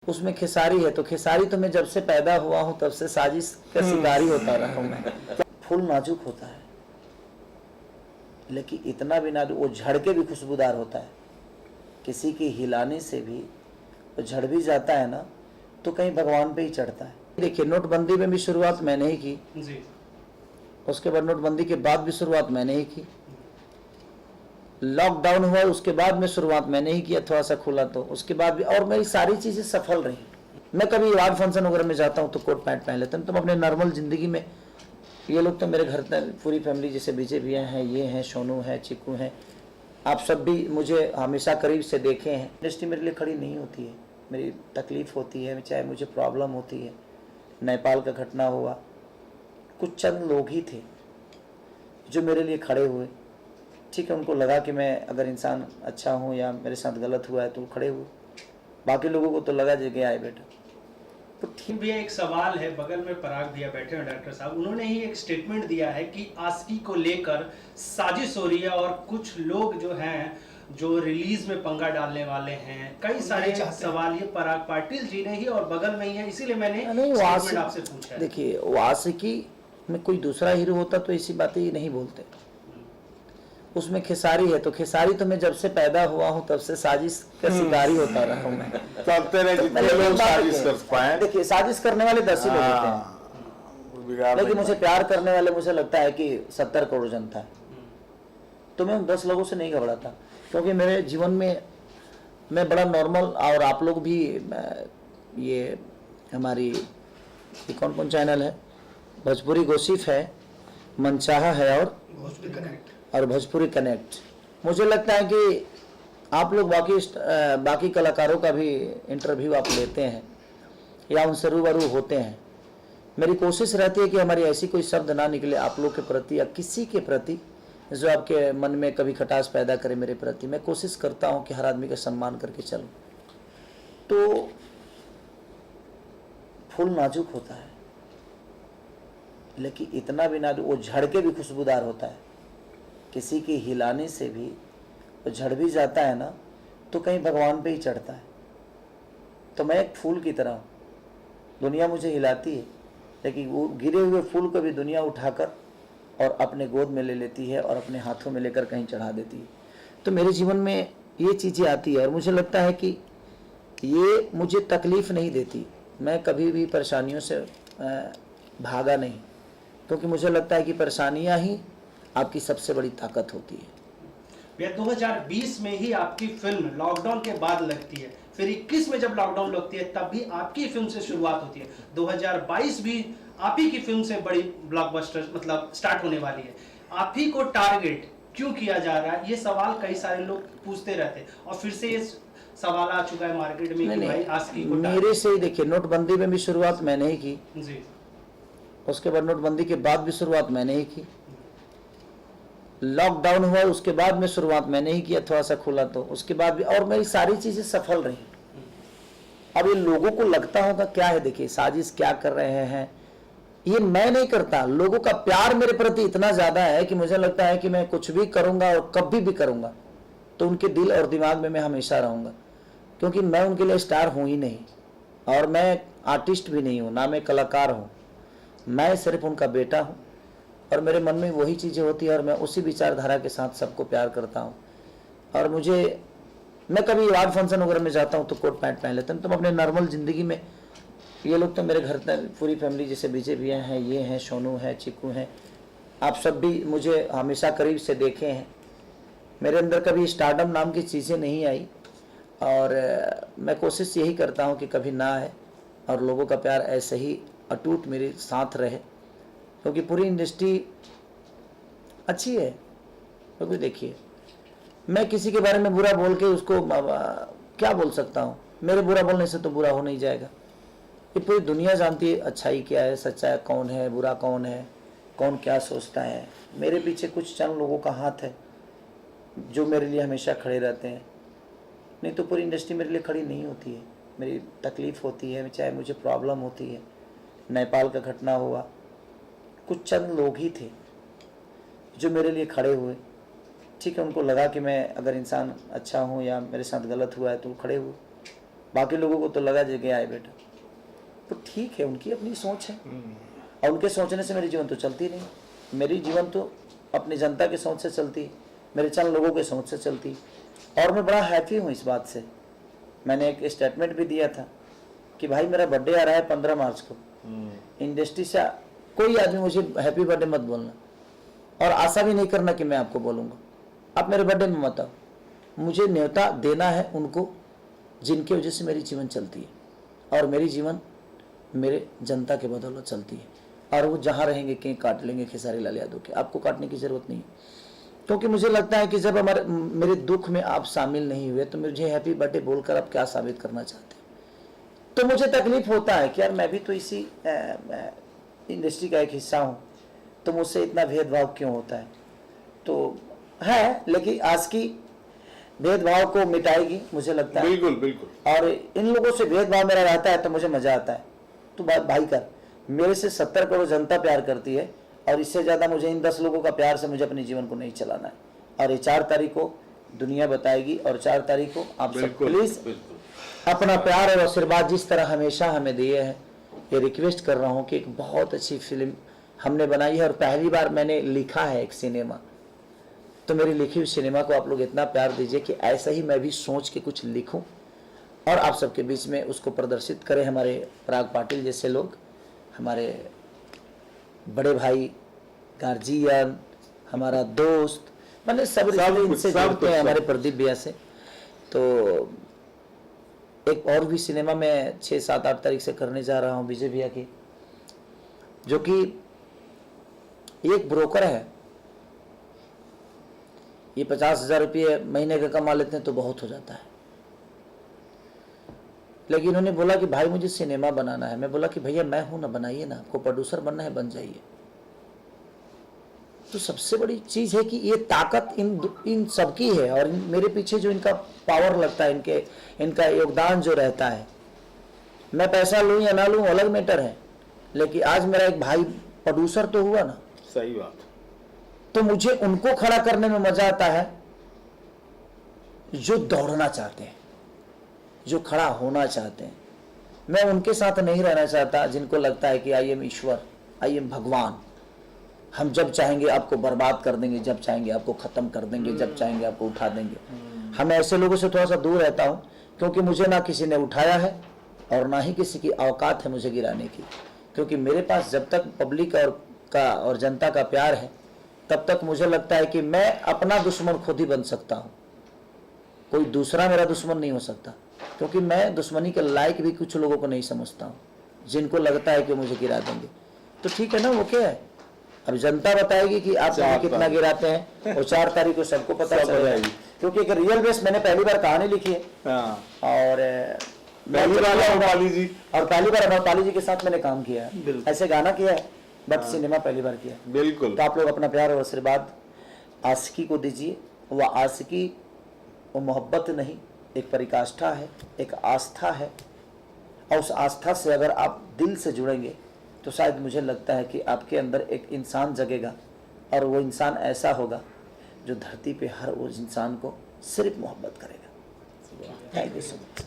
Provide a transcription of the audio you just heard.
उसमें खेसारी है, तो खेसारी तो मैं जब से पैदा हुआ हूं तब से साजिश का शिकारी होता रहा हूं मैं। फूल नाजुक होता है लेकिन इतना भी नाजुक, वो झड़ के भी खुशबूदार होता है। किसी की हिलाने से भी वो झड़ भी जाता है ना, तो कहीं भगवान पे ही चढ़ता है। देखिए, नोटबंदी में भी शुरुआत मैंने ही की जी। उसके बाद नोटबंदी के बाद भी शुरुआत मैंने ही की। लॉकडाउन हुआ उसके बाद में शुरुआत मैंने ही किया, थोड़ा सा खुला तो उसके बाद भी, और मेरी सारी चीज़ें सफल रही। मैं कभी वार्ड फंक्शन वगैरह में जाता हूँ तो कोट पैंट पहन लेता हूँ, तो अपने नॉर्मल ज़िंदगी में ये लोग तो मेरे घर तक पूरी फैमिली, जैसे बीजे भैया हैं, ये हैं, सोनू है, चिक्कू हैं, आप सब भी मुझे हमेशा करीब से देखे हैं। इंडस्ट्री मेरे लिए खड़ी नहीं होती है, मेरी तकलीफ़ होती है, चाहे मुझे प्रॉब्लम होती है। नेपाल का घटना हुआ, कुछ चंद लोग ही थे जो मेरे लिए खड़े हुए। ठीक है, उनको लगा कि मैं अगर इंसान अच्छा हूँ या मेरे साथ गलत हुआ है तो खड़े हुए। बाकी लोगों को तो लगा जगह आए बेटा। तो ठीक भैया, एक सवाल है, बगल में पराग भैया बैठे हैं डॉक्टर साहब, उन्होंने ही एक स्टेटमेंट दिया है कि आशिकी को लेकर साजिश हो रही है और कुछ लोग जो हैं जो रिलीज में पंगा डालने वाले हैं। कई सारे सवाल ये पराग पाटिल जी ने ही और बगल में ही है, इसीलिए मैंने स्टेटमेंट आपसे पूछा है। देखिए, आशिकी में कोई दूसरा हीरो होता तो ऐसी बातें नहीं बोलते। उसमें खेसारी है, तो खेसारी तो मैं जब से पैदा हुआ हूं तब से साजिश का शिकारी होता रहा हूं मैं। देखिए, साजिश करने वाले 10 ही लोग होते हैं, लेकिन मुझे प्यार करने वाले, मुझे लगता है कि 70 करोड़ जनता है। तो मैं उन 10 लोगों से नहीं घबराता, क्योंकि मेरे जीवन में मैं बड़ा नॉर्मल, और आप लोग भी, ये हमारी कौन कौन चैनल है, भोजपुरी गोसिप है, मनचाहा है, और भोजपुरी कनेक्ट। मुझे लगता है कि आप लोग बाकी कलाकारों का भी इंटरव्यू आप लेते हैं या उनसे रूबरू होते हैं। मेरी कोशिश रहती है कि हमारी ऐसी कोई शब्द ना निकले आप लोग के प्रति या किसी के प्रति जो आपके मन में कभी खटास पैदा करे मेरे प्रति। मैं कोशिश करता हूं कि हर आदमी का सम्मान करके चलूं। तो फूल नाजुक होता है लेकिन इतना भी नाजुक, वो झड़ के भी खुशबूदार होता है। किसी की हिलाने से भी वो झड़ भी जाता है ना, तो कहीं भगवान पे ही चढ़ता है। तो मैं एक फूल की तरह हूँ, दुनिया मुझे हिलाती है, लेकिन वो गिरे हुए फूल को भी दुनिया उठाकर और अपने गोद में ले लेती है और अपने हाथों में लेकर कहीं चढ़ा देती है। तो मेरे जीवन में ये चीज़ें आती है और मुझे लगता है कि ये मुझे तकलीफ़ नहीं देती। मैं कभी भी परेशानियों से भागा नहीं, क्योंकि मुझे लगता है कि परेशानियाँ ही आपकी सबसे बड़ी ताकत होती है। भैया, 2020 में ही आपकी फिल्म लॉकडाउन के बाद लगती है, फिर 21 में जब लॉकडाउन लगती है तब भी आपकी फिल्म से शुरुआत होती है। 2022 भी आप ही की फिल्म से बड़ी ब्लॉकबस्टर मतलब स्टार्ट होने वाली है। आप ही को टारगेट क्यों किया जा रहा है, ये सवाल कई सारे लोग पूछते रहते हैं, और फिर से ये सवाल आ चुका है मार्केट में कि भाई आशिकी को मेरे से ही। देखिए, नोटबंदी में भी शुरुआत मैंने ही की जी। उसके बाद नोटबंदी के बाद भी शुरुआत मैंने ही की। लॉकडाउन हुआ उसके बाद में शुरुआत मैंने ही किया, थोड़ा सा खुला तो उसके बाद भी, और मेरी सारी चीजें सफल रही। अब ये लोगों को लगता होगा क्या है, देखिए साजिश क्या कर रहे हैं, ये मैं नहीं करता। लोगों का प्यार मेरे प्रति इतना ज्यादा है कि मुझे लगता है कि मैं कुछ भी करूंगा और कभी भी करूंगा तो उनके दिल और दिमाग में मैं हमेशा रहूंगा, क्योंकि मैं उनके लिए स्टार हूं ही नहीं, और मैं आर्टिस्ट भी नहीं हूं, ना मैं कलाकार हूं। मैं सिर्फ उनका बेटा हूं और मेरे मन में वही चीज़ें होती है और मैं उसी विचारधारा के साथ सबको प्यार करता हूँ। और मैं कभी वार्ड फंक्शन वगैरह में जाता हूँ तो कोट पैंट पहन लेता हूँ, तो अपने नॉर्मल ज़िंदगी में ये लोग तो मेरे घर तक पूरी फैमिली, जैसे बीजे भैया हैं, ये हैं, सोनू है, चिक्कू हैं, आप सब भी मुझे हमेशा करीब से देखे हैं। मेरे अंदर कभी स्टारडम नाम की चीज़ें नहीं आई, और मैं कोशिश यही करता हूँ कि कभी ना आए और लोगों का प्यार ऐसे ही अटूट मेरे साथ रहे, क्योंकि पूरी इंडस्ट्री अच्छी है। क्योंकि देखिए, मैं किसी के बारे में बुरा बोल के उसको क्या बोल सकता हूँ, मेरे बुरा बोलने से तो बुरा हो नहीं जाएगा। ये पूरी दुनिया जानती है अच्छाई क्या है, सच्चाई कौन है, बुरा कौन है, कौन क्या सोचता है। मेरे पीछे कुछ चंद लोगों का हाथ है जो मेरे लिए हमेशा खड़े रहते हैं, नहीं तो पूरी इंडस्ट्री मेरे लिए खड़ी नहीं होती है। मेरी तकलीफ़ होती है, चाहे मुझे प्रॉब्लम होती है। नेपाल का घटना हुआ, कुछ चंद लोग ही थे जो मेरे लिए खड़े हुए। ठीक है, उनको लगा कि मैं अगर इंसान अच्छा हूँ या मेरे साथ गलत हुआ है तो खड़े हुए। बाकी लोगों को तो लगा जगह आए बेटा, तो ठीक है, उनकी अपनी सोच है और उनके सोचने से मेरी जीवन तो चलती नहीं। मेरी जीवन तो अपनी जनता की सोच से चलती है, मेरे चंद लोगों के सोच से चलती है। और मैं बड़ा हैप्पी हूँ इस बात से। मैंने एक स्टेटमेंट भी दिया था कि भाई मेरा बर्थडे आ रहा है 15 मार्च को, इंडस्ट्री से कोई आदमी मुझे हैप्पी बर्थडे मत बोलना और आशा भी नहीं करना कि मैं आपको बोलूँगा। आप मेरे बर्थडे में मत आओ, मुझे न्योता देना है उनको जिनकी वजह से मेरी जीवन चलती है और मेरी जीवन मेरे जनता के बदौलत चलती है। और वो जहाँ रहेंगे कहीं काट लेंगे खेसारी लाल यादव के, आपको काटने की जरूरत नहीं है। क्योंकि मुझे लगता है कि जब मेरे दुख में आप शामिल नहीं हुए तो मुझे हैप्पी बर्थडे बोलकर आप क्या साबित करना चाहते हैं। तो मुझे तकलीफ होता है कि यार मैं भी तो इसी इंडस्ट्री का एक हिस्सा हूँ, तो मुझसे इतना भेदभाव क्यों होता है। तो है, लेकिन आज की भेदभाव को मिटाएगी मुझे लगता है। बिल्कुल बिल्कुल। और इन लोगों से भेदभाव मेरा रहता है तो मुझे मजा आता है। तो बात भाई कर, मेरे से 70 करोड़ जनता प्यार करती है और इससे ज्यादा मुझे इन 10 लोगों का प्यार से मुझे अपने जीवन को नहीं चलाना है। और ये 4 तारीख को दुनिया बताएगी और 4 तारीख को आप सब प्लीज अपना प्यार और आशीर्वाद जिस तरह हमेशा हमें दिए हैं, ये रिक्वेस्ट कर रहा हूँ कि एक बहुत अच्छी फिल्म हमने बनाई है और पहली बार मैंने लिखा है एक सिनेमा, तो मेरी लिखी हुई सिनेमा को आप लोग इतना प्यार दीजिए कि ऐसा ही मैं भी सोच के कुछ लिखूं और आप सबके बीच में उसको प्रदर्शित करें। हमारे पराग पाटिल जैसे लोग, हमारे बड़े भाई गार्जियन, हमारा दोस्त, मैंने सब इनसे जुड़ते हैं, हमारे प्रदीप भैया से। तो एक और भी सिनेमा में 6, 7, 8 तारीख से करने जा रहा हूँ विजय भैया की, जो कि एक ब्रोकर है। ये 50,000 रुपये महीने का कमा लेते हैं तो बहुत हो जाता है, लेकिन उन्होंने बोला कि भाई मुझे सिनेमा बनाना है। मैं बोला कि भैया मैं हूं ना, बनाइए ना, आपको प्रोड्यूसर बनना है बन जाइए। तो सबसे बड़ी चीज है कि ये ताकत इन सबकी है और मेरे पीछे जो इनका पावर लगता है, इनका योगदान जो रहता है, मैं पैसा लूं या ना लूं अलग मैटर है, लेकिन आज मेरा एक भाई प्रोड्यूसर तो हुआ ना। सही बात। तो मुझे उनको खड़ा करने में मजा आता है जो दौड़ना चाहते हैं, जो खड़ा होना चाहते हैं। मैं उनके साथ नहीं रहना चाहता जिनको लगता है कि I am Ishwar, I am भगवान, हम जब चाहेंगे आपको बर्बाद कर देंगे, जब चाहेंगे आपको खत्म कर देंगे, जब चाहेंगे आपको उठा देंगे। हम ऐसे लोगों से थोड़ा सा दूर रहता हूं, क्योंकि मुझे ना किसी ने उठाया है और ना ही किसी की औकात है मुझे गिराने की। क्योंकि मेरे पास जब तक पब्लिक और जनता का प्यार है, तब तक मुझे लगता है कि मैं अपना दुश्मन खुद ही बन सकता हूं, कोई दूसरा मेरा दुश्मन नहीं हो सकता। क्योंकि मैं दुश्मनी के लायक भी कुछ लोगों को नहीं समझता हूं, जिनको लगता है कि मुझे गिरा देंगे। तो ठीक है ना, वो क्या है, अब जनता बताएगी कि आप मुझे कितना गिराते हैं और 4 तारीख को सबको पता चलेगा। क्योंकि एक रियल बेस मैंने पहली बार कहानी लिखी है और पहली बार अमरपाली जी के साथ मैंने काम किया है, ऐसे गाना किया है बट सिनेमा पहली बार किया। बिल्कुल। तो आप लोग अपना प्यार और आशीर्वाद आशिकी को दीजिए। वह आशिकी वो मोहब्बत नहीं, एक परिकाष्ठा है, एक आस्था है, और उस आस्था से अगर आप दिल से जुड़ेंगे तो शायद मुझे लगता है कि आपके अंदर एक इंसान जगेगा और वो इंसान ऐसा होगा जो धरती पे हर उस इंसान को सिर्फ मोहब्बत करेगा। Thank you so much.